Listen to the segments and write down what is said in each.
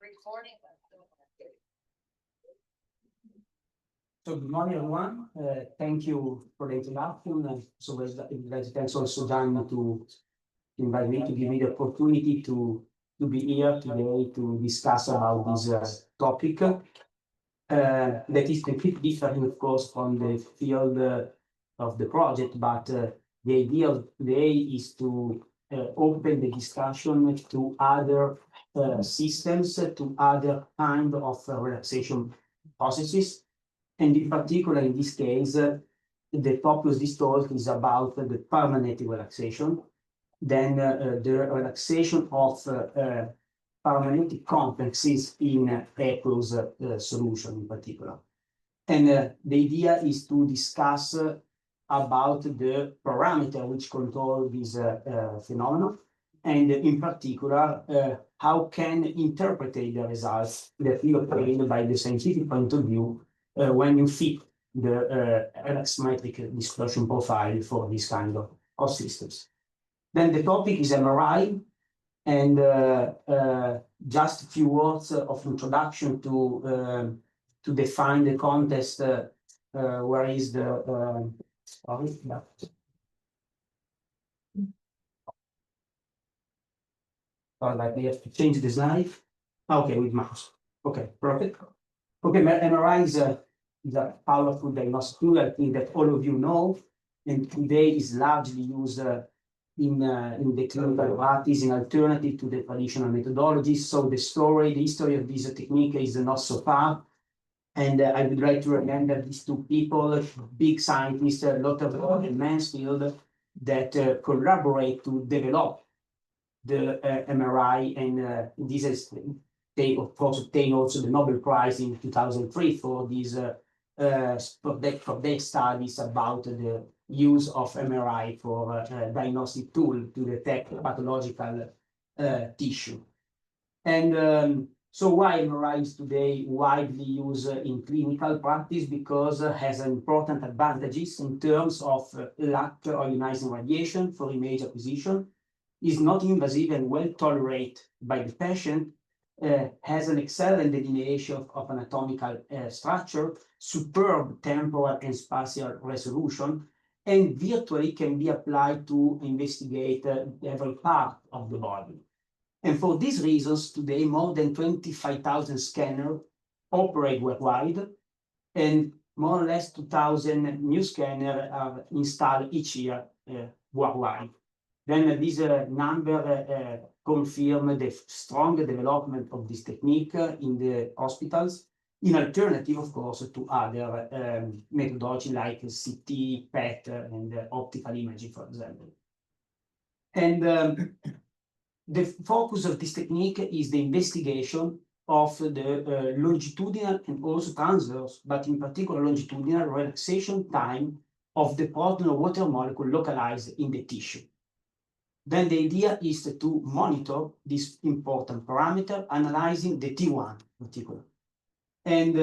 Recording. So good morning, everyone. Thank you for the introduction. So thanks also Dan to invite me, to give me the opportunity to be here today to discuss about this topic. That is completely different, of course, from the field of the project, but the idea of today is to open the discussion to other systems, to other kind of relaxation processes. And in particular, in this case, the focus of this talk is about the paramagnetic relaxation, then the relaxation of paramagnetic complexes in aqueous solution in particular. And the idea is to discuss about the parameter which control this phenomenon, and in particular, how can interpret the results that we obtain by the scientific point of view when you fit the relaxometric dispersion profile for this kind of systems. Then the topic is MRI, and just a few words of introduction to define the context. Where is the sorry, no. Like we have to change the slide. Okay, with mouse. Okay, perfect. Okay, MRI is a powerful diagnostic tool, I think that all of you know, and today is largely used in the clinical practice in alternative to the traditional methodologies. So the history of this technique is not so far. And I would like to remember these two people, big scientists, a lot of in Mansfield, that collaborate to develop the MRI, and this is they of course obtained also the Nobel Prize in 2003 for these for their studies about the use of MRI for diagnostic tool to detect pathological tissue. And so why MRI is today widely used in clinical practice? Because it has important advantages in terms of lack of ionizing radiation for image acquisition, is not invasive and well tolerated by the patient, has an excellent delineation of anatomical structure, superb temporal and spatial resolution, and virtually can be applied to investigate every part of the body. And for these reasons, today more than 25,000 scanners operate worldwide, and more or less 2,000 new scanners are installed each year worldwide. Then this number confirm the strong development of this technique in the hospitals, in alternative, of course, to other methodology like CT, PET, and optical imaging, for example. And the focus of this technique is the investigation of the longitudinal and also transverse, but in particular longitudinal relaxation time of the proton or water molecule localized in the tissue. Then the idea is to monitor this important parameter, analyzing the T1 in particular. And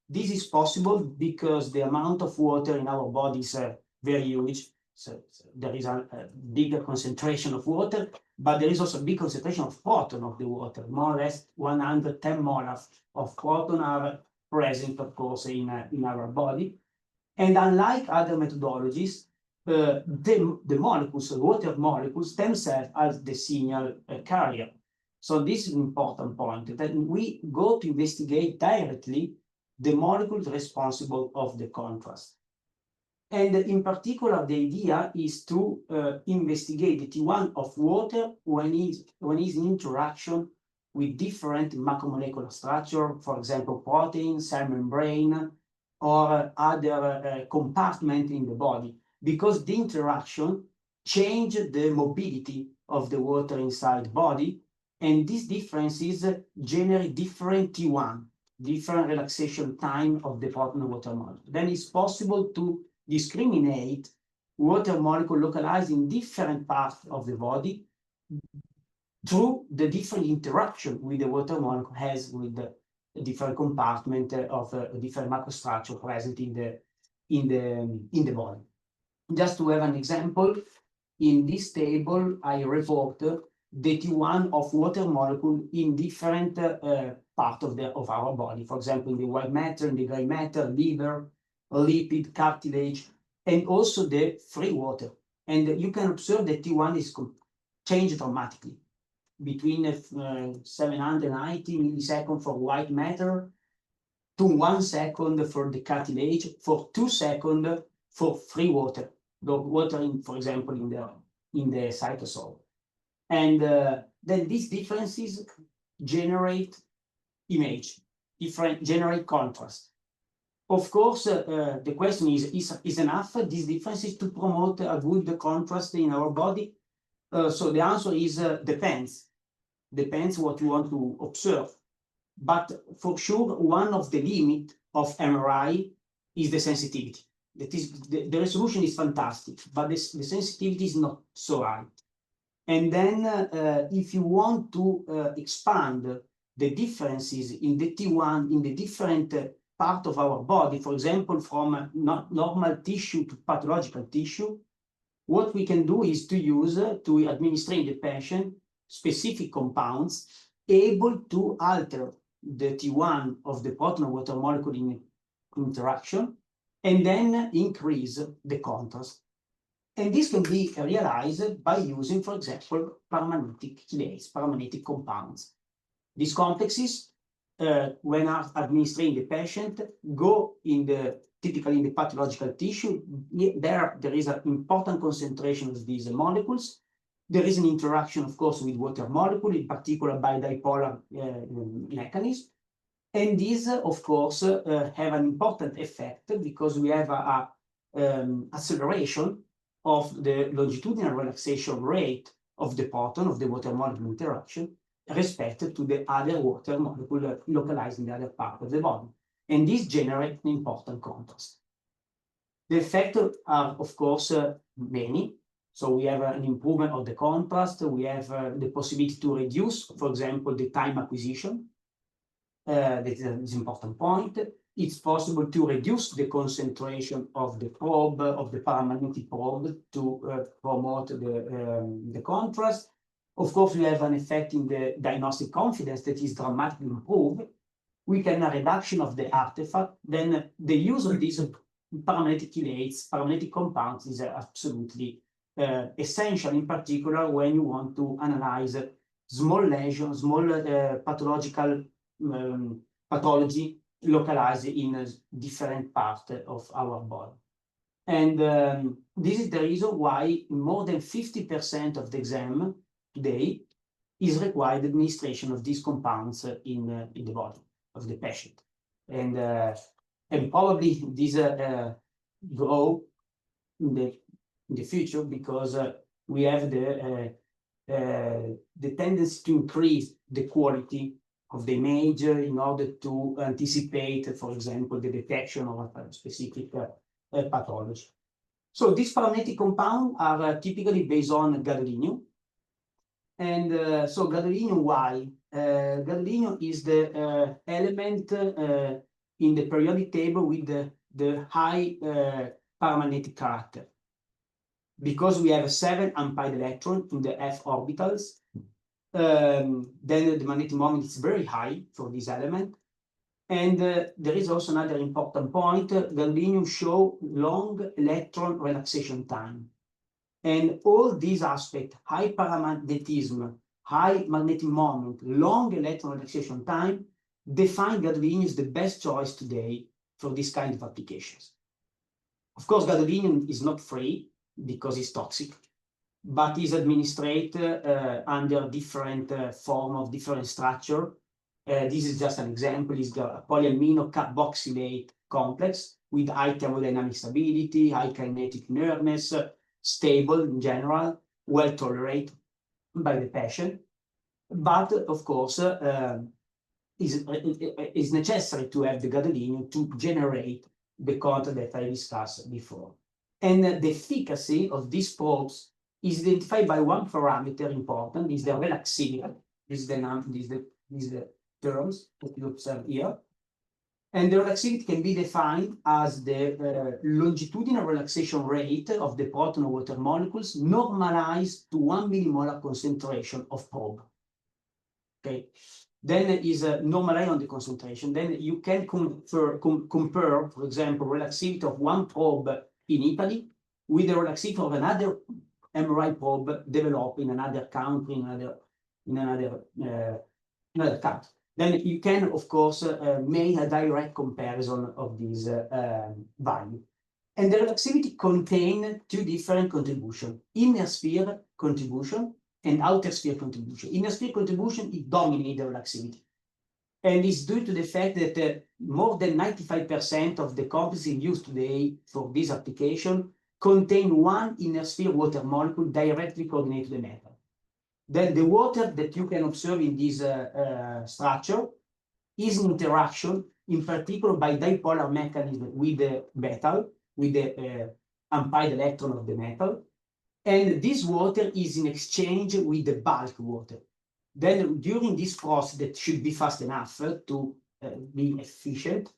this is possible because the amount of water in our body is very huge. So there is a bigger concentration of water, but there is also a big concentration of proton of the water. More or less 110 molar of proton are present, of course, in our body. And unlike other methodologies, the molecules, the water molecules themselves are the signal carrier. So this is an important point, that we go to investigate directly the molecules responsible of the contrast. And in particular, the idea is to investigate the T1 of water when it's in interaction with different macromolecular structure, for example, protein, cell membrane, or other compartment in the body, because the interaction change the mobility of the water inside the body, and these differences generate different T1, different relaxation time of the proton water molecule. Then it's possible to discriminate water molecule localized in different parts of the body through the different interaction with the water molecule has with the different compartment of different macrostructure present in the body. Just to have an example, in this table, I report the T1 of water molecule in different part of our body. For example, in the white matter, in the gray matter, liver, lipid, cartilage, and also the free water. And you can observe that T1 is changed dramatically between 790 milliseconds for white matter to 1 second for the cartilage, for 2 seconds for free water, the water in, for example, in the cytosol. And then these differences generate image, generate contrast. Of course, the question is enough these differences to promote a good contrast in our body? So the answer is depends. Depends what you want to observe. But for sure, one of the limits of MRI is the sensitivity. That is, the resolution is fantastic, but the sensitivity is not so high. And then if you want to expand the differences in the T1 in the different part of our body, for example, from normal tissue to pathological tissue, what we can do is to use, to administer in the patient specific compounds able to alter the T1 of the proton water molecule in interaction, and then increase the contrast. And this can be realized by using, for example, paramagnetic chelates, paramagnetic compounds. These complexes, when administered in the patient, go typically in the pathological tissue. There is an important concentration of these molecules. There is an interaction, of course, with water molecule, in particular by dipolar mechanism. And these, of course, have an important effect because we have an acceleration of the longitudinal relaxation rate of the proton, of the water molecule interaction, respect to the other water molecule localized in the other part of the body. And this generates an important contrast. The effects are, of course, many. So we have an improvement of the contrast. We have the possibility to reduce, for example, the time acquisition. That is an important point. It's possible to reduce the concentration of the probe, of the paramagnetic probe, to promote the contrast. Of course, we have an effect in the diagnostic confidence that is dramatically improved. We can have a reduction of the artifact. Then the use of these paramagnetic chelates, paramagnetic compounds, is absolutely essential, in particular when you want to analyze small lesions, small pathological pathology localized in a different part of our body. And this is the reason why more than 50% of the exam today is required administration of these compounds in the body of the patient. And probably these grow in the future because we have the tendency to increase the quality of the image in order to anticipate, for example, the detection of a specific pathology. So these paramagnetic compounds are typically based on gadolinium. And so gadolinium, why? Gadolinium is the element in the periodic table with the high paramagnetic character. Because we have 7 unpaired electrons in the f orbitals, then the magnetic moment is very high for this element. And there is also another important point. Gadolinium shows long electron relaxation time. And all these aspects, high paramagnetism, high magnetic moment, long electron relaxation time, define gadolinium as the best choice today for this kind of applications. Of course, gadolinium is not free because it's toxic, but is administered under different form of different structure. This is just an example. It's the polyamino carboxylate complex with high thermodynamic stability, high kinetic inertness, stable in general, well tolerated by the patient. But of course, is necessary to have the gadolinium to generate the content that I discussed before. And the efficacy of these probes is identified by one parameter important, is the relaxation. This is the terms that you observe here. And the relaxivity can be defined as the longitudinal relaxation rate of the proton or water molecules normalized to 1 millimolar concentration of probe. Okay, then is normalized on the concentration. Then you can compare, for example, relaxivity of one probe in Italy with the relaxivity of another MRI probe developed in another country, in another country. Then you can, of course, make a direct comparison of these value. And the relaxivity contain two different contributions: inner sphere contribution and outer sphere contribution. Inner sphere contribution, it dominates the relaxivity. And it's due to the fact that more than 95% of the complexes used today for this application contain one inner sphere water molecule directly coordinated to the metal. Then the water that you can observe in this structure is an interaction, in particular by dipolar mechanism with the metal, with the unpaired electron of the metal. And this water is in exchange with the bulk water. Then during this process, that should be fast enough to be efficient,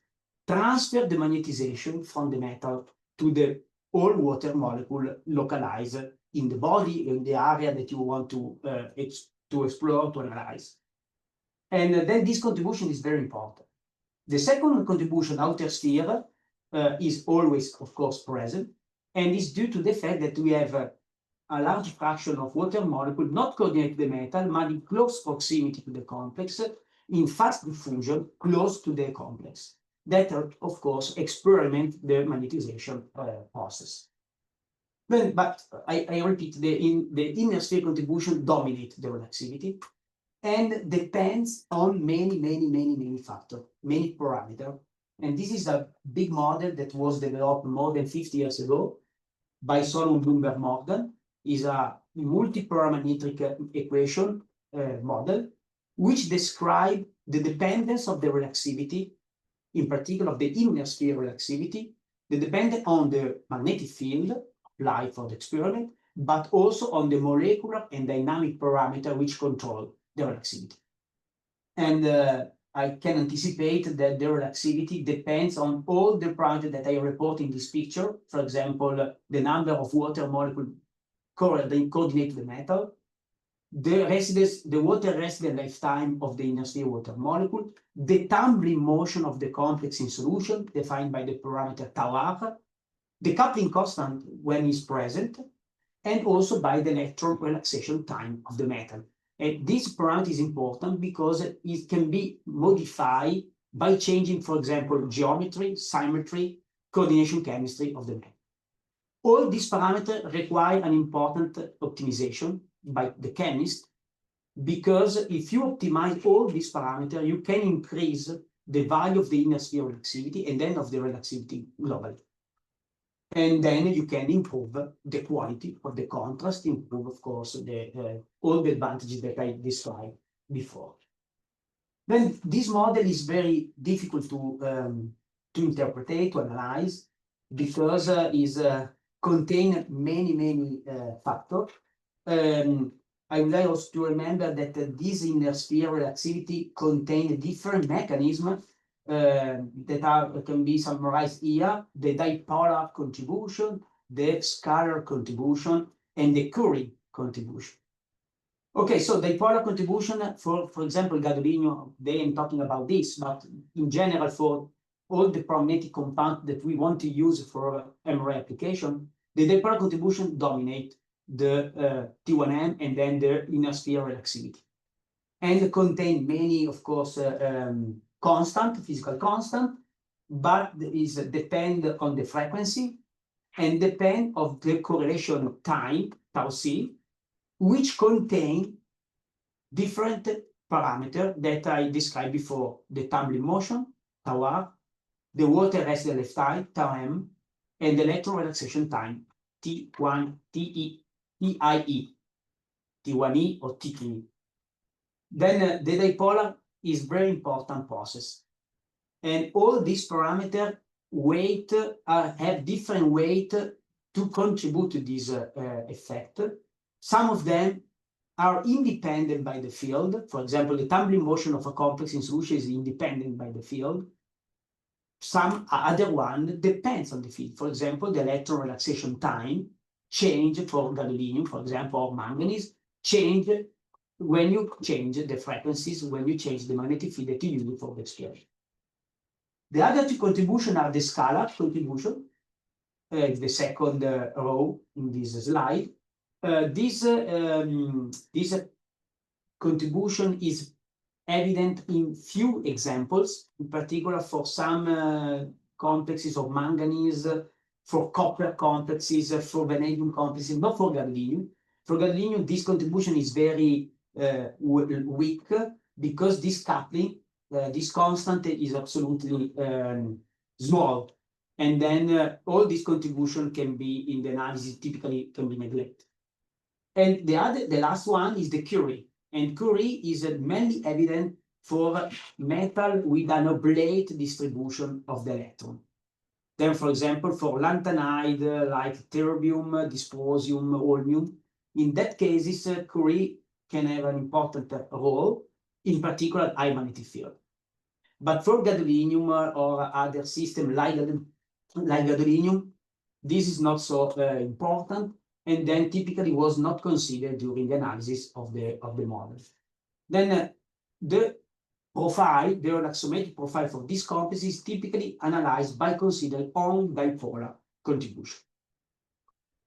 transfer the magnetization from the metal to the all water molecule localized in the body, in the area that you want to explore, to analyze. And then this contribution is very important. The second contribution, outer sphere, is always, of course, present, and is due to the fact that we have a large fraction of water molecule not coordinated to the metal, but in close proximity to the complex, in fast diffusion close to the complex. That, of course, experiment the magnetization process. But I repeat, the inner sphere contribution dominates the relaxivity and depends on many factors, many parameters. And this is a big model that was developed more than 50 years ago by Solomon Bloomberg Morgan. Is a multiparametric equation model, which describes the dependence of the relaxivity, in particular of the inner sphere relaxivity, the dependence on the magnetic field applied for the experiment, but also on the molecular and dynamic parameter which control the relaxivity. And I can anticipate that the relaxivity depends on all the parameters that I report in this picture. For example, the number of water molecules coordinate the metal, the water residence lifetime of the inner sphere water molecule, the tumbling motion of the complex in solution defined by the parameter tau r, the coupling constant when it's present, and also by the electron relaxation time of the metal. And this parameter is important because it can be modified by changing, for example, geometry, symmetry, coordination chemistry of the metal. All these parameters require an important optimization by the chemist, because if you optimize all these parameters, you can increase the value of the inner sphere relaxivity and then of the relaxivity globally. And then you can improve the quality of the contrast, improve, of course, all the advantages that I described before. Then this model is very difficult to interpret, to analyze, because it contains many factors. I would like also to remember that this inner sphere relaxivity contains different mechanisms that can be summarized here: the dipolar contribution, the scalar contribution, and the Curie contribution. Okay, so dipolar contribution, for example, Gadolino, they am talking about this, but in general, for all the paramagnetic compounds that we want to use for MRI application, the dipolar contribution dominate the T1M and then the inner sphere relaxivity, and contain many, of course, physical constant, but is depend on the frequency and depend of the correlation time, tau c, which contain different parameters that I described before: the tumbling motion, tau r, the water residence lifetime, tau m, and the electron relaxation time, T1, T1e or T2e. Then the dipolar is very important process. And all these parameters have different weight to contribute to this effect. Some of them are independent by the field. For example, the tumbling motion of a complex in solution is independent by the field. some other one depends on the field. For example, the electron relaxation time change for gadolinium, for example, or manganese, change when you change the frequencies, when you change the magnetic field that you use for the exchange. The other two contributions are the scalar contribution, the second row in this slide. This contribution is evident in few examples, in particular for some complexes of manganese, for copper complexes, for vanadium complexes, not for gadolinium. For gadolinium, this contribution is very weak because this coupling, this constant is absolutely small. And then all this contribution can be in the analysis, typically can be neglected. And the last one is the Curie. And Curie is mainly evident for metal with an oblate distribution of the electron. Then, for example, for lanthanide like terbium, dysprosium, holmium, in that cases, Curie can have an important role, in particular high magnetic field. But for gadolinium or other system like gadolinium, this is not so important, and then typically was not considered during the analysis of the model. Then the profile, the relaxometric profile for this compass is typically analyzed by considering only dipolar contribution,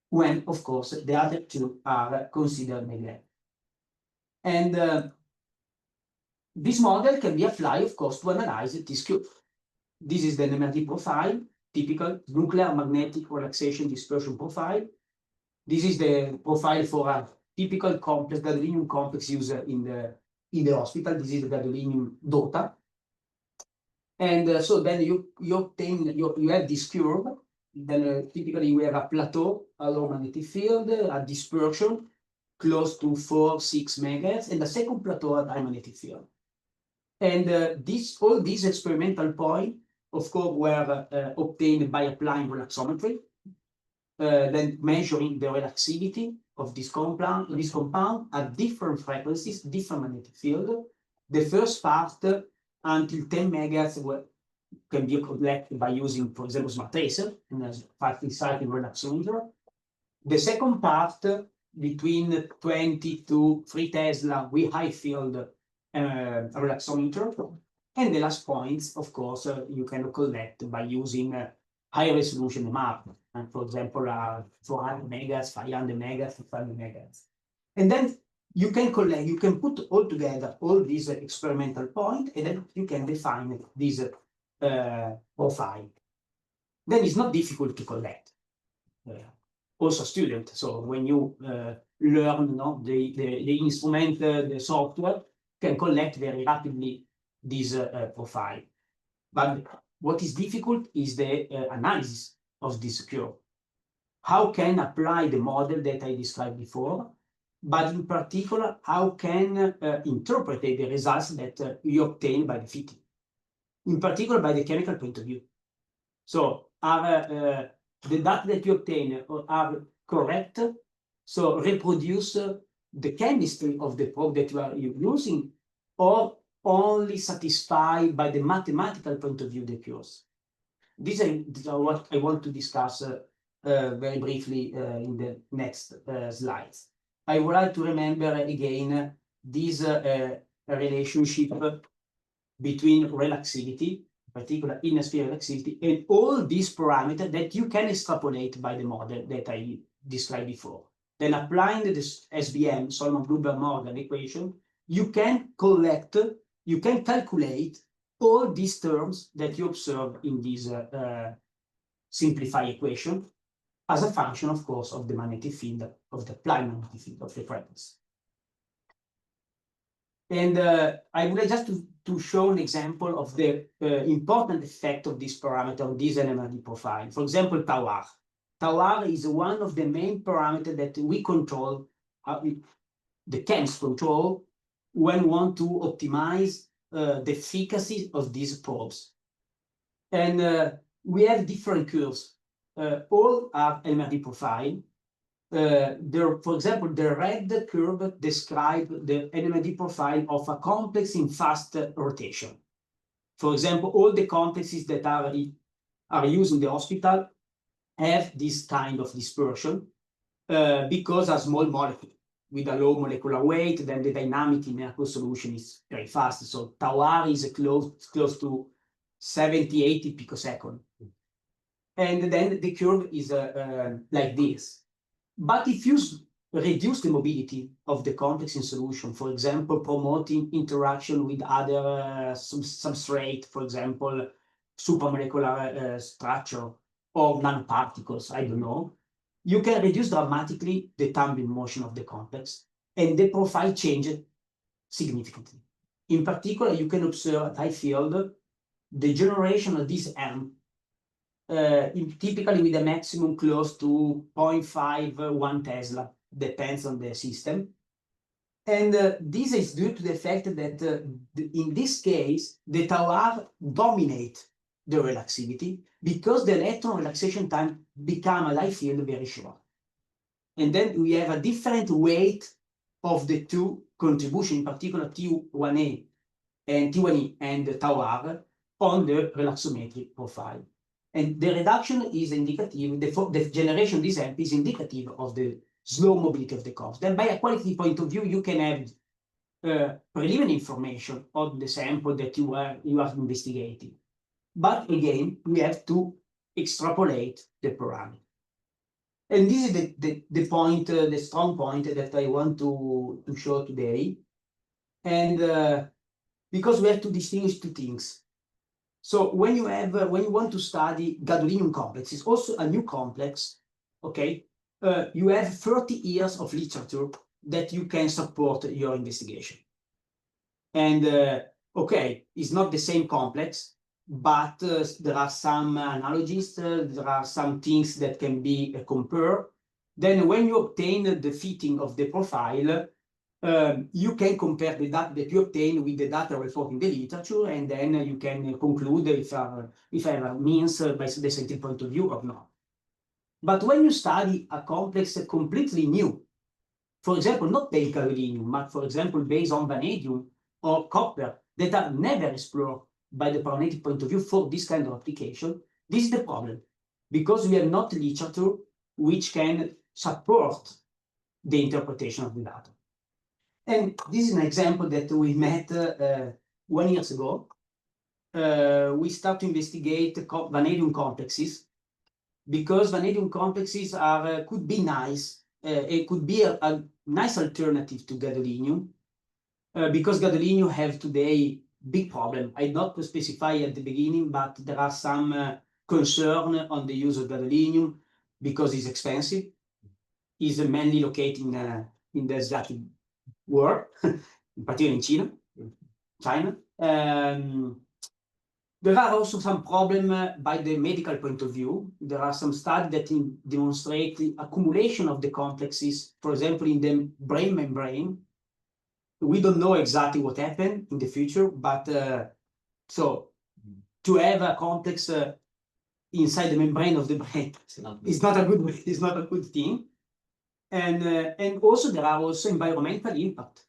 when, of course, the other two are considered neglected. And this model can be applied, of course, to analyze this curve. This is the NMRD profile, typical nuclear magnetic relaxation dispersion profile. This is the profile for a typical complex, gadolinium complex used in the hospital. This is the gadolinium DOTA. And so then you obtain, you have this curve. Then typically you have a plateau, a low magnetic field, a dispersion close to 4-6 megahertz, and a second plateau at high magnetic field. And all these experimental points, of course, were obtained by applying relaxometry, then measuring the relaxivity of this compound at different frequencies, different magnetic field. The first part until 10 megahertz can be collected by using, for example, smart tracer and a 5-cycle relaxometer. The second part between 20 to 3 Tesla with high field relaxometer. And the last points, of course, you can collect by using high resolution MR, and for example, 400 megahertz, 500 megahertz, 500 megahertz. And then you can collect, you can put all together all these experimental points, and then you can define this profile. Then it's not difficult to collect. Also student, so when you learn the instrument, the software, can collect very rapidly this profile. But what is difficult is the analysis of this curve. How can apply the model that I described before, but in particular, how can interpret the results that you obtain by the fitting, in particular by the chemical point of view. So are the data that you obtain are correct? So reproduce the chemistry of the probe that you are using, or only satisfied by the mathematical point of view the curves. These are what I want to discuss very briefly in the next slides. I would like to remember again this relationship between relaxivity, in particular inner sphere relaxivity, and all these parameters that you can extrapolate by the model that I described before. Then applying this SBM, Solomon-Gruber-Morgan equation, you can collect, you can calculate all these terms that you observe in this simplified equation as a function, of course, of the magnetic field, of the applied magnetic field of the frequency. And I would like just to show an example of the important effect of this parameter on this NMRD profile. For example, tau r. Tau r is one of the main parameters that we control, the chemists control, when we want to optimize the efficacy of these probes. And we have different curves. All are NMRD profile. For example, the red curve describes the NMRD profile of a complex in fast rotation. For example, all the complexes that are used in the hospital have this kind of dispersion because a small molecule with a low molecular weight, then the dynamic in aqueous solution is very fast. So tau r is close to 70, 80 picosecond. And then the curve is like this. But if you reduce the mobility of the complex in solution, for example, promoting interaction with other substrate, for example, supramolecular structure or nanoparticles, I don't know, you can reduce dramatically the tumbling motion of the complex and the profile changes significantly. In particular, you can observe at high field the generation of this M typically with a maximum close to 0.5, 1 Tesla, depends on the system. And this is due to the fact that in this case, the tau r dominate the relaxivity because the electron relaxation time become at high field very short. And then we have a different weight of the two contribution, in particular T1A and T1E and tau r on the relaxometric profile. And the reduction is indicative, the generation of this amp is indicative of the slow mobility of the curves. Then by a quality point of view, you can have preliminary information on the sample that you are investigating. But again, we have to extrapolate the parameter. And this is the point, the strong point that I want to show today. And because we have to distinguish two things. So when you want to study gadolinium complexes, also a new complex, okay, you have 30 years of literature that you can support your investigation. And okay, it's not the same complex, but there are some analogies, there are some things that can be compared. Then when you obtain the fitting of the profile, you can compare the data that you obtain with the data report in the literature, and then you can conclude if it means by the scientific point of view or not. But when you study a complex completely new, for example, not based gadolinium, but for example, based on vanadium or copper that are never explored by the paramagnetic point of view for this kind of application, this is the problem, because we have not literature which can support the interpretation of the data. And this is an example that we met 1 year ago. We start to investigate vanadium complexes because vanadium complexes could be nice. It could be a nice alternative to gadolinium because gadolinium have today big problem. I not specify at the beginning, but there are some concern on the use of gadolinium because it's expensive. It's mainly located in the Asiatic world, particularly in China. There are also some problems by the medical point of view. There are some studies that demonstrate the accumulation of the complexes, for example, in the brain membrane. We don't know exactly what happened in the future, but so to have a complex inside the membrane of the brain is not a good thing. And also there are also environmental impact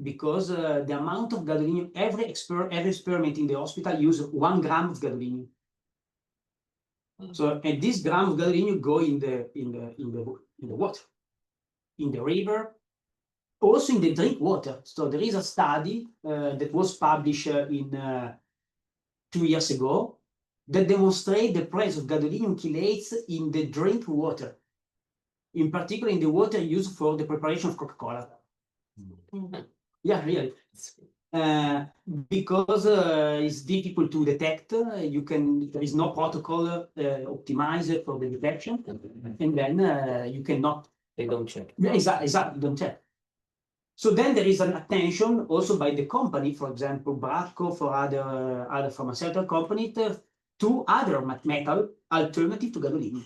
because the amount of gadolinium, every experiment in the hospital use 1 gram of gadolinium. So and this gram of gadolinium go in the water, in the river, also in the drink water. So there is a study that was published in 2 years ago that demonstrate the presence of gadolinium chelates in the drink water, in particular in the water used for the preparation of Coca-Cola. Yeah, really. Because it's difficult to detect. There is no protocol optimized for the detection, and then you cannot. They don't check. Yeah, exactly, don't check. So then there is an attention also by the company, for example, Bracco, for other pharmaceutical companies, to other metal alternative to gadolinium.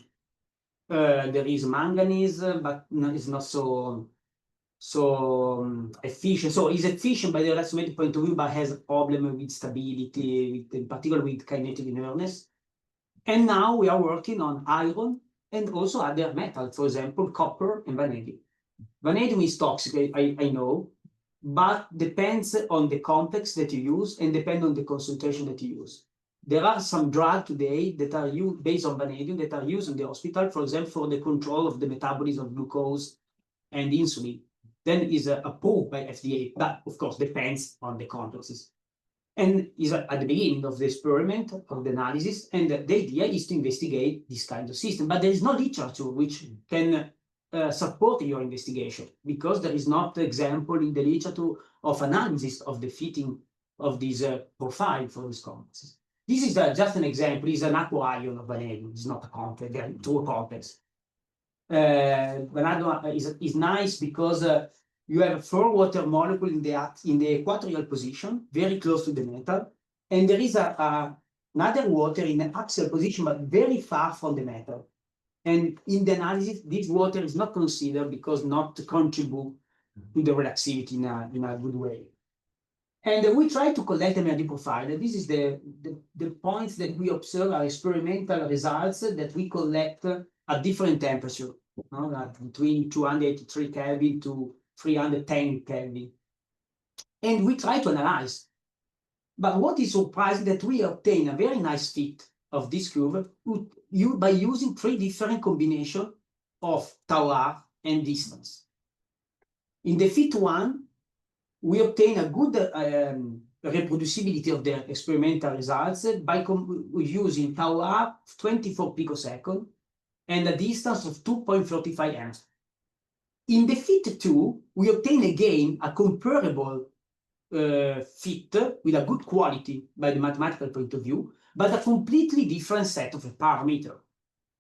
There is manganese, but it's not so efficient. So it's efficient by the relaxometric point of view, but has a problem with stability, in particular with kinetic inertness. And now we are working on iron and also other metals, for example, copper and vanadium. Vanadium is toxic, I know, but depends on the context that you use and depend on the concentration that you use. There are some drugs today that are used based on vanadium that are used in the hospital, for example, for the control of the metabolism of glucose and insulin. Then is approved by FDA, but of course depends on the contexts. And is at the beginning of the experiment, of the analysis, and the idea is to investigate this kind of system. But there is no literature which can support your investigation, because there is not example in the literature of analysis of the fitting of this profile for these complexes. This is just an example. It's an aqua ion of vanadium. It's not a complex, they're two complex. Vanadium is nice because you have 4 water molecules in the equatorial position, very close to the metal, and there is another water in an axial position, but very far from the metal. And in the analysis, this water is not considered because not to contribute to the relaxivity in a good way. And we try to collect energy profile. This is the points that we observe are experimental results that we collect at different temperature, between 283 Kelvin to 310 Kelvin. And we try to analyze. But what is surprising that we obtain a very nice fit of this curve by using 3 different combinations of tau r and distance. In the fit 1, we obtain a good reproducibility of the experimental results by using tau r 24 picoseconds and a distance of 2.35 angstrom. In the fit 2, we obtain again a comparable fit with a good quality by the mathematical point of view, but a completely different set of parameters.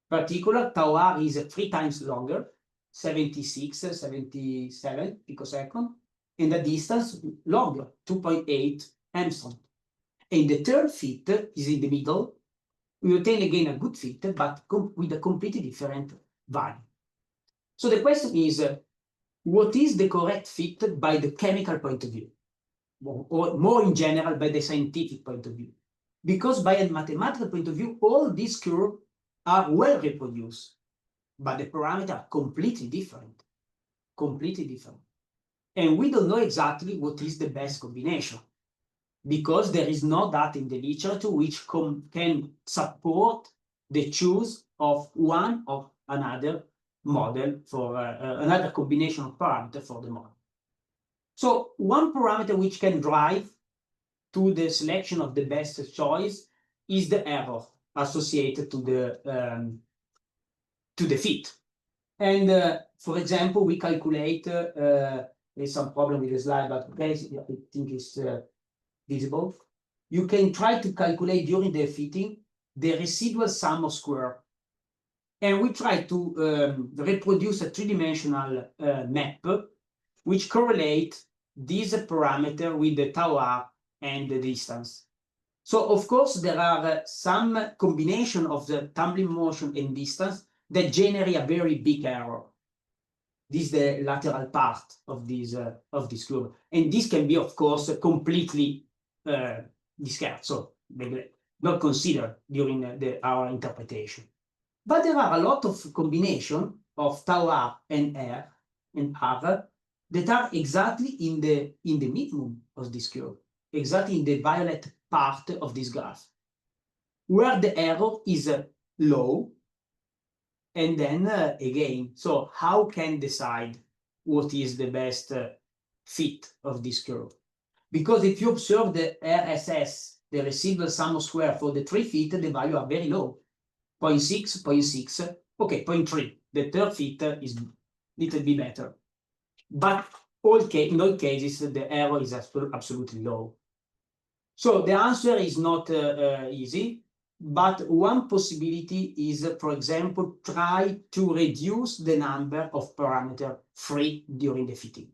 Particular, tau r is 3 times longer, 76, 77 picoseconds, and the distance longer, 2.8 angstrom. And the third fit is in the middle. We obtain again a good fit, but with a completely different value. So the question is, what is the correct fit by the chemical point of view? Or more in general, by the scientific point of view? Because by a mathematical point of view, all these curves are well reproduced, but the parameters are completely different. Completely different. And we don't know exactly what is the best combination, because there is no data in the literature which can support the choice of one or another model for another combination of parameters for the model. So one parameter which can drive to the selection of the best choice is the error associated to the fit. And for example, we calculate, there's some problem with the slide, but okay, I think it's visible. You can try to calculate during the fitting the residual sum of square. And we try to reproduce a 3-dimensional map which correlate this parameter with the tau r and the distance. So of course there are some combination of the tumbling motion and distance that generate a very big error. This is the lateral part of this curve, and this can be of course completely discarded, so not considered during our interpretation. But there are a lot of combination of tau r and r that are exactly in the minimum of this curve, exactly in the violet part of this graph, where the error is low. And then again, so how can decide what is the best fit of this curve? Because if you observe the RSS, the residual sum of square for the 3 fit, the value are very low, 0.6, 0.6, okay, 0.3. The third fit is a little bit better. But in all cases, the error is absolutely low. So the answer is not easy, but one possibility is, for example, try to reduce the number of parameters free during the fitting.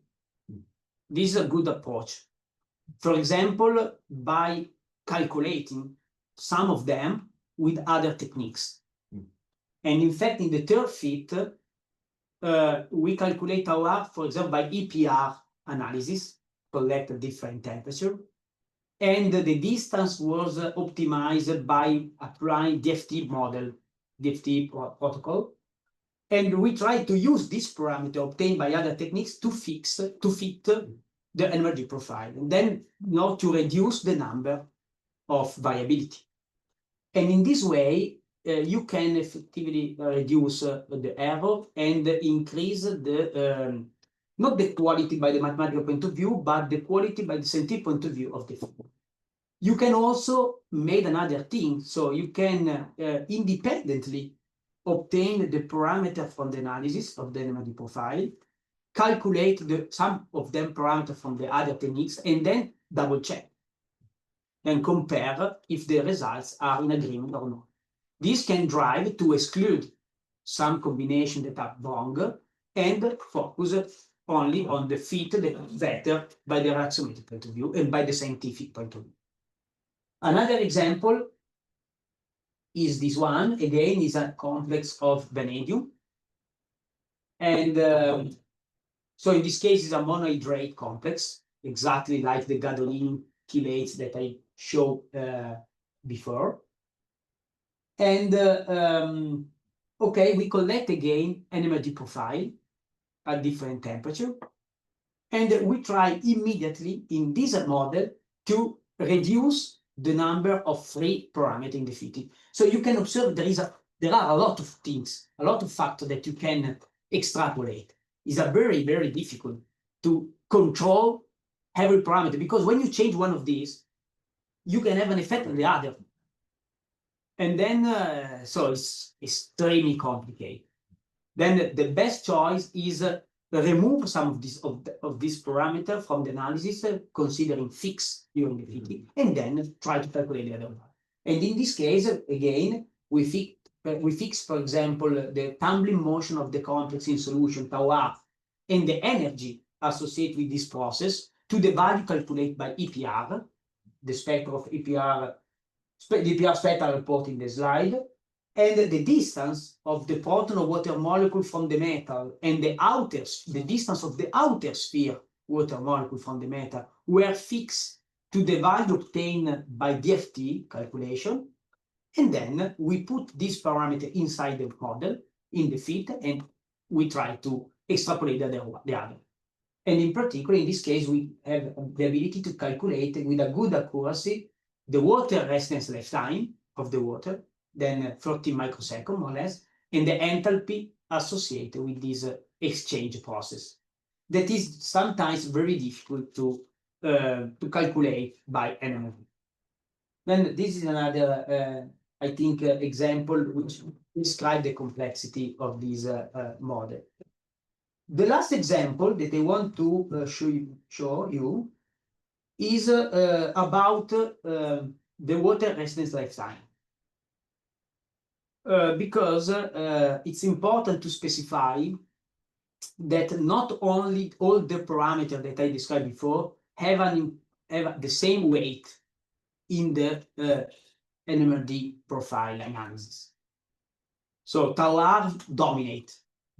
This is a good approach. For example, by calculating some of them with other techniques. And in fact, in the third fit, we calculate tau r, for example, by EPR analysis, collect a different temperature. And the distance was optimized by applying DFT model, DFT protocol. And we tried to use this parameter obtained by other techniques to fit the energy profile, and then to reduce the number of variability. And in this way, you can effectively reduce the error and increase the not the quality by the mathematical point of view, but the quality by the scientific point of view of the field. You can also make another thing, so you can independently obtain the parameter from the analysis of the energy profile, calculate some of them parameters from the other techniques, and then double check and compare if the results are in agreement or not. This can drive to exclude some combinations that are wrong and focus only on the fit that is better by the relaxometric point of view and by the scientific point of view. Another example is this one. Again, is a complex of vanadium. And so in this case, it's a monohydrate complex, exactly like the gadolinium chelates that I showed before. And okay, we collect again an energy profile at different temperature. And we try immediately in this model to reduce the number of free parameters in the fitting. So you can observe there are a lot of things, a lot of factors that you can extrapolate. It's very, very difficult to control every parameter, because when you change one of these, you can have an effect on the other. And then, so it's extremely complicated. Then the best choice is remove some of this parameter from the analysis, considering fixed during the fitting, and then try to calculate the other one. And in this case, again, we fix, for example, the tumbling motion of the complex in solution, tau r, and the energy associated with this process to the value calculated by EPR, the spectrum of EPR, the EPR spectral report in the slide, and the distance of the proton or water molecule from the metal and the distance of the outer sphere water molecule from the metal were fixed to the value obtained by DFT calculation. And then we put this parameter inside the model in the fit, and we try to extrapolate the other. And in particular, in this case, we have the ability to calculate with a good accuracy the water residence lifetime of the water, then 13 microseconds more or less, and the enthalpy associated with this exchange process. That is sometimes very difficult to calculate by NMR. Then this is another, I think, example which describes the complexity of this model. The last example that I want to show you is about the water residence lifetime. Because it's important to specify that not only all the parameters that I described before have the same weight in the NMRD profile analysis. So tau r dominate,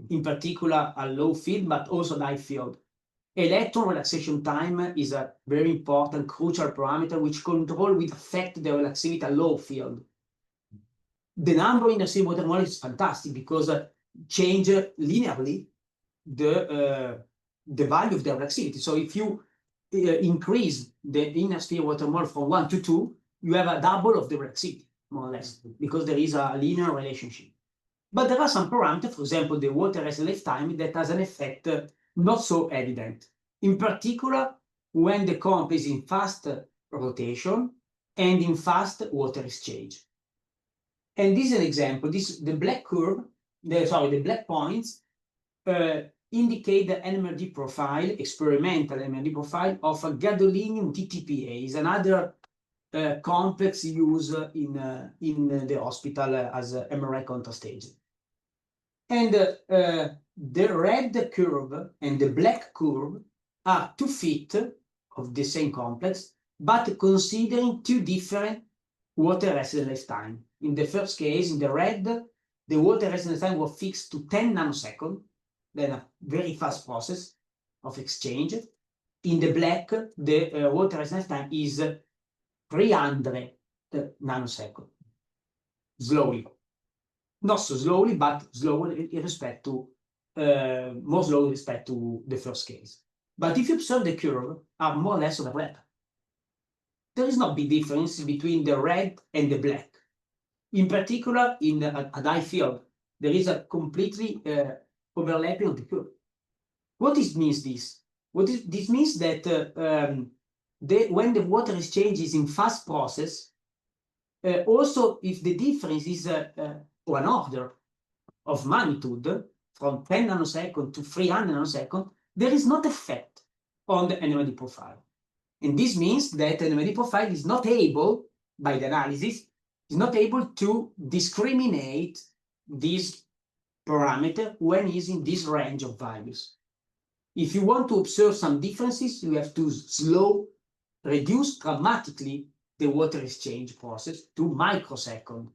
in particular a low field, but also high field. Electron relaxation time is a very important, crucial parameter which will affect the relaxivity at low field. The number in the same water molecule is fantastic because change linearly the value of the relaxivity. So if you increase the inner sphere water molecule from 1 to 2, you have a double of the relaxivity, more or less, because there is a linear relationship. But there are some parameters, for example, the water residence lifetime, that has an effect not so evident. In particular, when the comp is in fast rotation and in fast water exchange. And this is an example. The black curve, the black points indicate the NMRD profile, experimental NMRD profile of a gadolinium DTPA. Is another complex used in the hospital as a MRI contrast agent. And the red curve and the black curve are two fit of the same complex, but considering two different water residence lifetime. In the first case, in the red, the water residence time was fixed to 10 nanoseconds, then a very fast process of exchange. In the black, the water residence time is 300 nanoseconds, slowly. Not so slowly, but slower in respect to, more slowly in respect to the first case. But if you observe the curve, are more or less overlap. There is no big difference between the red and the black. In particular, in a high field, there is a completely overlapping of the curve. What means this? This means that when the water exchange is in fast process, also if the difference is one order of magnitude from 10 nanosecond to 300 nanosecond, there is not effect on the NMR profile. And this means that the NMR profile is not able, by the analysis, is not able to discriminate this parameter when it is in this range of values. If you want to observe some differences, you have to reduce dramatically the water exchange process to microsecond.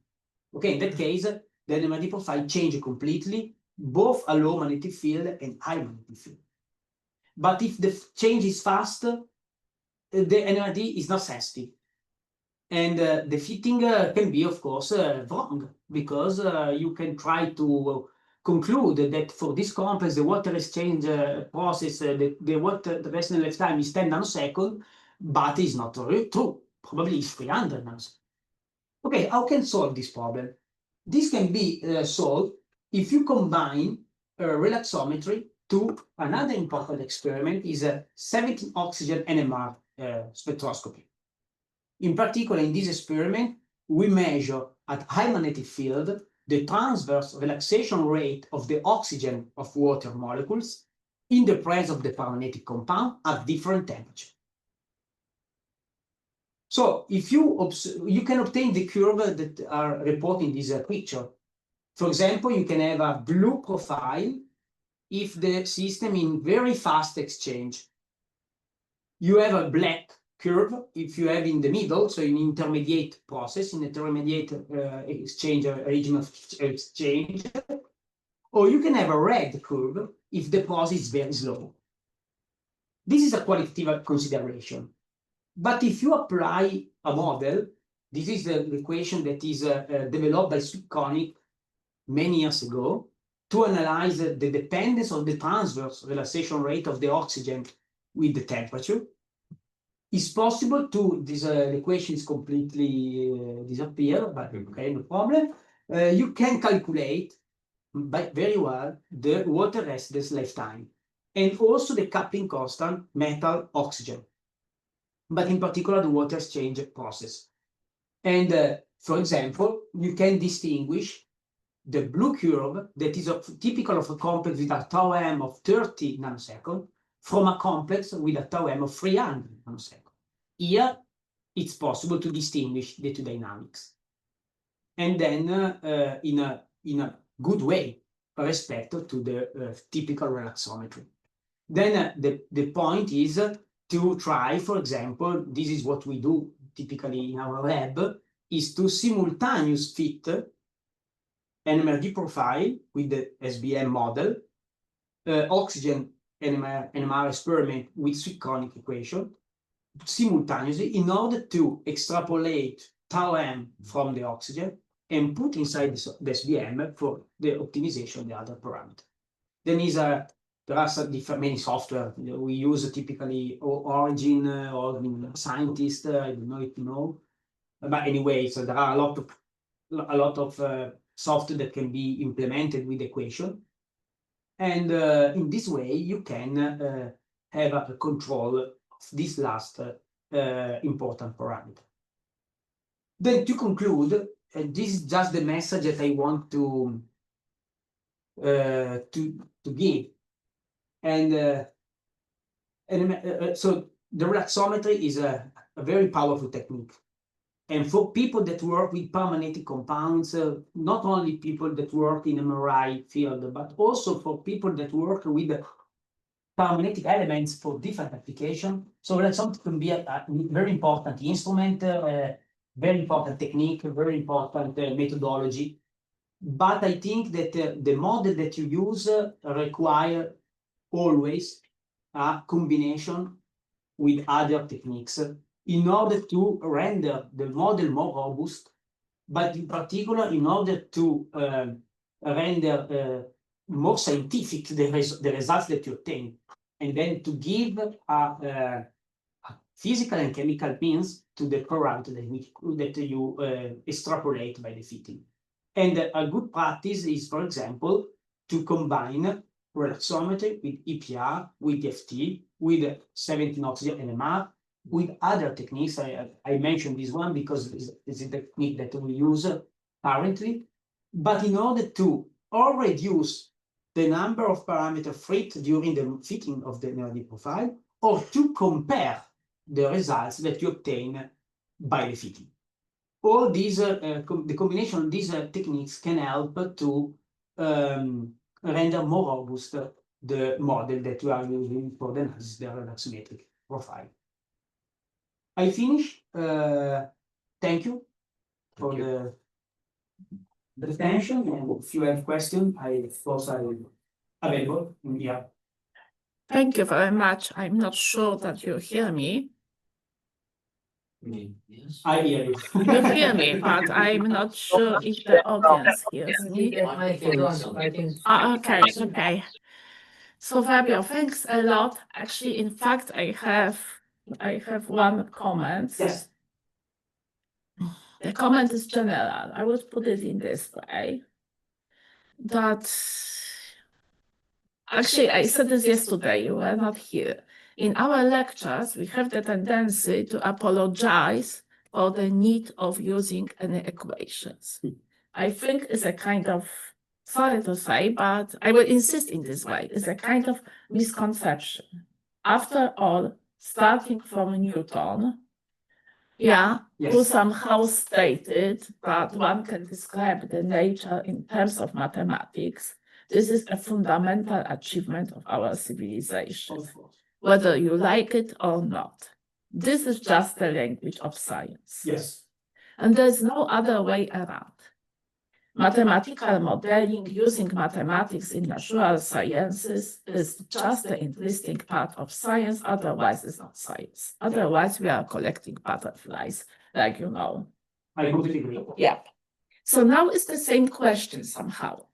Okay, in that case, the NMR profile changes completely, both a low magnetic field and high magnetic field. But if the change is fast, the NMR is not sensitive. And the fitting can be, of course, wrong, because you can try to conclude that for this complex, the water exchange process, the resonant lifetime is 10 nanoseconds, but it's not true. Probably it's 300 nanoseconds. Okay, how can solve this problem? This can be solved if you combine relaxometry to another important experiment, is a 17 oxygen NMR spectroscopy. In particular, in this experiment, we measure at high magnetic field the transverse relaxation rate of the oxygen of water molecules in the presence of the paramagnetic compound at different temperatures. So if you can obtain the curve that are reported in this picture. For example, you can have a blue profile if the system in very fast exchange. You have a black curve if you have in the middle, so in intermediate process, in intermediate exchange, region of exchange, or you can have a red curve if the process is very slow. This is a qualitative consideration. But if you apply a model, this is the equation that is developed by Sweetconic many years ago to analyze the dependence of the transverse relaxation rate of the oxygen with the temperature. It's possible to, this equation is completely disappear, but okay, no problem. You can calculate very well the water residence lifetime and also the coupling constant metal oxygen, but in particular the water exchange process. And for example, you can distinguish the blue curve that is typical of a complex with a tau m of 30 nanoseconds from a complex with a tau m of 300 nanoseconds. Here, it's possible to distinguish the two dynamics. And then in a good way, respect to the typical relaxometry. Then the point is to try, for example, this is what we do typically in our lab, is to simultaneously fit an NMR profile with the SBM model, oxygen NMR experiment with Sweetconic equation, simultaneously in order to extrapolate tau m from the oxygen and put inside the SBM for the optimization of the other parameter. Then there are some many software we use typically, Origin or Scientist. I don't know if you know, but anyway, so there are a lot of software that can be implemented with the equation, and in this way you can have a control of this last important parameter. Then to conclude, this is just the message that I want to give. And so the relaxometry is a very powerful technique. And for people that work with paramagnetic compounds, not only people that work in MRI field, but also for people that work with paramagnetic elements for different applications. So relaxometry can be a very important instrument, very important technique, very important methodology. But I think that the model that you use require always a combination with other techniques in order to render the model more robust, but in particular in order to render more scientific the results that you obtain. and then to give a physical and chemical means to the parameter that you extrapolate by the fitting. And a good practice is, for example, to combine relaxometry with EPR, with EFT, with 17 oxygen NMR, with other techniques. I mentioned this one because it's a technique that we use currently, but in order to or reduce the number of parameters fit during the fitting of the NRD profile, or to compare the results that you obtain by the fitting. All these, the combination of these techniques can help to render more robust the model that you are using for the analysis, the relaxometric profile. I finish. Thank you for the attention, and if you have questions, I suppose I will available in here. Thank you very much. I'm not sure that you hear me. Yes. I hear you. You hear me, but I'm not sure if the audience hears me. Okay, okay. So Fabio, thanks a lot. Actually, in fact, I have one comment. Yes. The comment is general. I would put it in this way. That actually, I said this yesterday, you were not here. In our lectures, we have the tendency to apologize for the need of using any equations. I think it's a kind of, sorry to say, but I will insist in this way, it's a kind of misconception. After all, starting from Newton, who somehow stated that one can describe the nature in terms of mathematics, this is a fundamental achievement of our civilization, whether you like it or not. This is just the language of science. Yes. And there's no other way around. Mathematical modeling using mathematics in natural sciences is just the interesting part of science, otherwise it's not science. Otherwise we are collecting butterflies, like you know. I completely agree. Yeah. So now it's the same question somehow.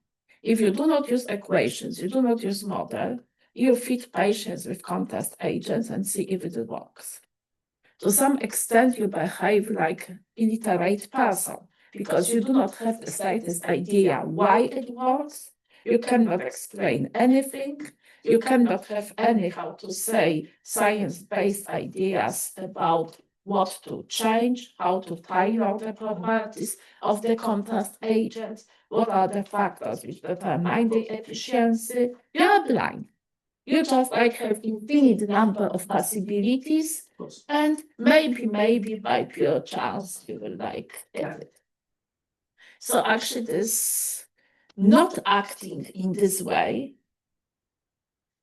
If you do not use equations, you do not use model, you feed patients with contrast agents and see if it works. To some extent, you behave like an illiterate person because you do not have the slightest idea why it works. You cannot explain anything. You cannot have any, how to say, science-based ideas about what to change, how to tailor the properties of the contrast agents, what are the factors which determine the efficiency. You are blind. You just like have infinite number of possibilities, and maybe by pure chance you will like get it. So actually this not acting in this way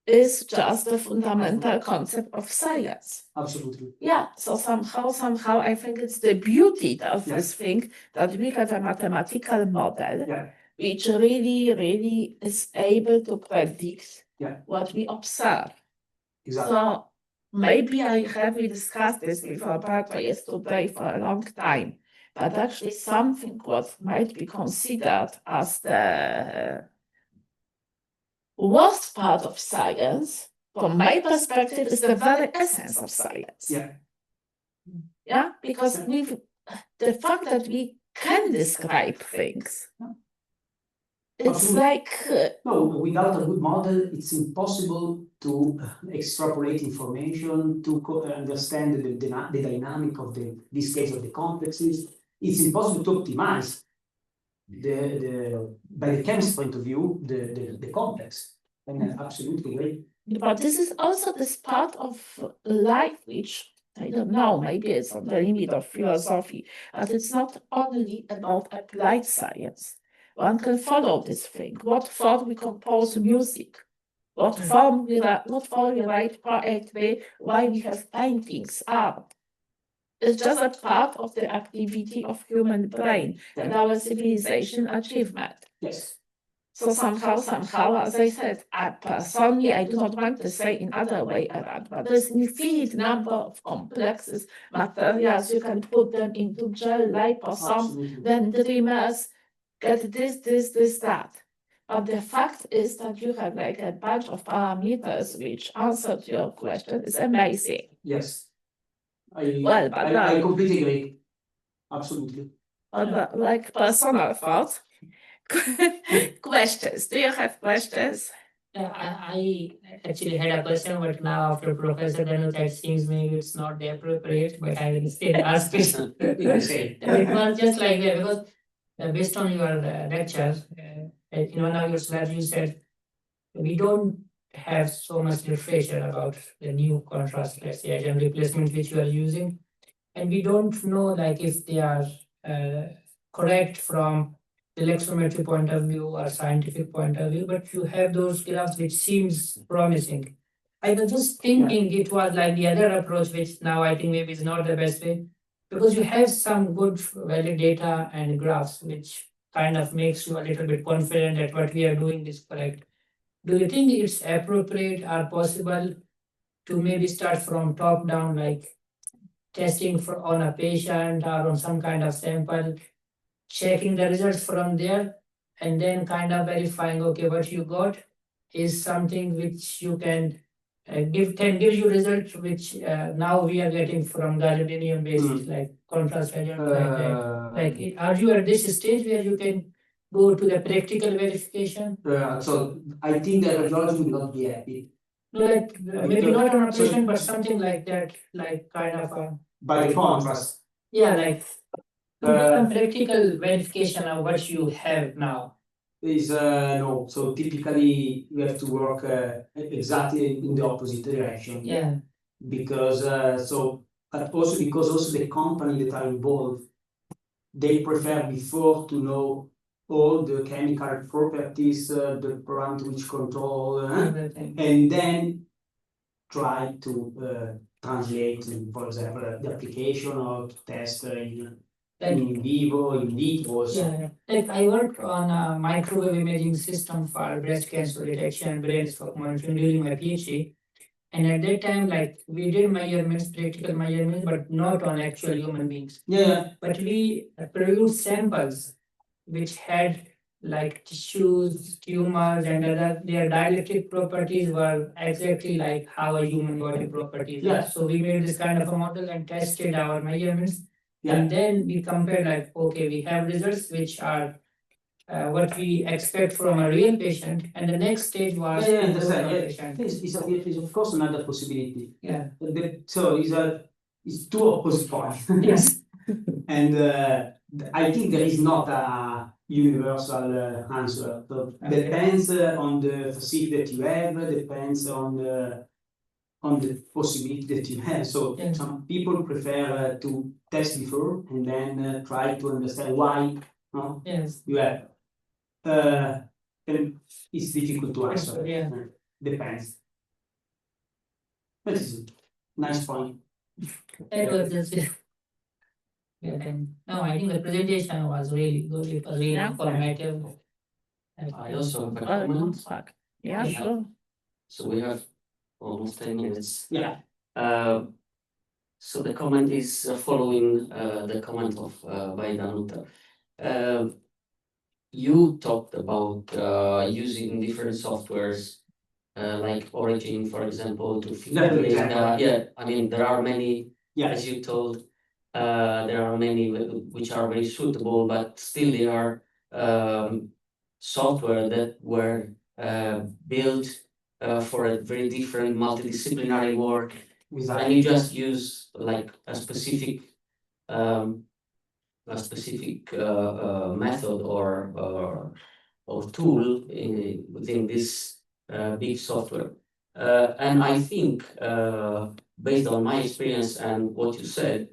is just the fundamental concept of science. Absolutely. Yeah, so somehow I think it's the beauty of this thing that we have a mathematical model which really is able to predict what we observe. Exactly. So maybe we discussed this with Roberto yesterday for a long time, but actually something what might be considered as the worst part of science, from my perspective, is the very essence of science. Yeah, because the fact that we can describe things, it's like... No, without a good model, it's impossible to extrapolate information, to understand the dynamic of this case of the complexes. It's impossible to optimize by the chemist's point of view, the complex. And absolutely right. But this is also this part of life which, I don't know, maybe it's on the limit of philosophy, but it's not only about applied science. One can follow this thing. What form we compose music, what form we write poetry, why we have paintings, art. It's just a part of the activity of human brain and our civilization achievement. Yes. So somehow, as I said, personally, I do not want to say in other way around, but there's infinite number of complexes, materials, you can put them into gel, liposome, then dreamers, get this, that. But the fact is that you have like a bunch of parameters which answer to your question. It's amazing. Yes. Well, but I completely agree. Absolutely. But like personal thoughts, questions. Do you have questions? I actually had a question, but now after Professor Danu, that seems maybe it's not the appropriate, but I will still ask it. It was just like that, because based on your lecture, in one of your slides, you said we don't have so much literature about the new contrast, let's say, agent replacement which you are using, and we don't know like if they are correct from the electrometry point of view or scientific point of view, but you have those graphs which seems promising. I was just thinking it was like the other approach, which now I think maybe is not the best way, because you have some good valid data and graphs, which kind of makes you a little bit confident that what we are doing is correct. Do you think it's appropriate or possible to maybe start from top down, like testing on a patient or on some kind of sample, checking the results from there, and then kind of verifying, okay, what you got is something which you can give you results which now we are getting from gadolinium basis, like contrast agent, like that. Like, are you at this stage where you can go to the practical verification? So I think the radiology will not be happy. No, like maybe not on a patient, but something like that, like kind of a. By the contrast. Yeah, like some practical verification of what you have now. Is no, so typically we have to work exactly in the opposite direction. Yeah. Because but also because also the company that are involved, they prefer before to know all the chemical properties, the parameter which control, and then try to translate, for example, the application or to test in vivo, in vitro. Yeah, like I worked on a microwave imaging system for breast cancer detection, brain stroke monitoring during my PhD. And at that time, like we did measurements, practical measurements, but not on actual human beings. Yeah. But we produced samples which had like tissues, tumors, and other their dielectric properties were exactly like how a human body properties are. So we made this kind of a model and tested our measurements. And then we compared like, okay, we have results which are what we expect from a real patient, and the next stage was patient. It's of course another possibility. Yeah. So it's two opposite points. Yes. And I think there is not a universal answer. So depends on the facility that you have, depends on the possibility that you have. So some people prefer to test before and then try to understand why. No? Yes. You have. And it's difficult to answer. Yeah. Depends. That is a nice point. That was just it. Yeah, no, I think the presentation was really good. It was really informative. I also have a comment. Yeah, sure. So we have almost 10 minutes. Yeah. So the comment is following the comment of Vaidanuta. You talked about using different softwares like Origin, for example, to fit data. Yeah, I mean, there are many, as you told, there are many which are very suitable, but still they are software that were built for a very different multidisciplinary work. And you just use like a specific method or tool within this big software. And I think, based on my experience and what you said,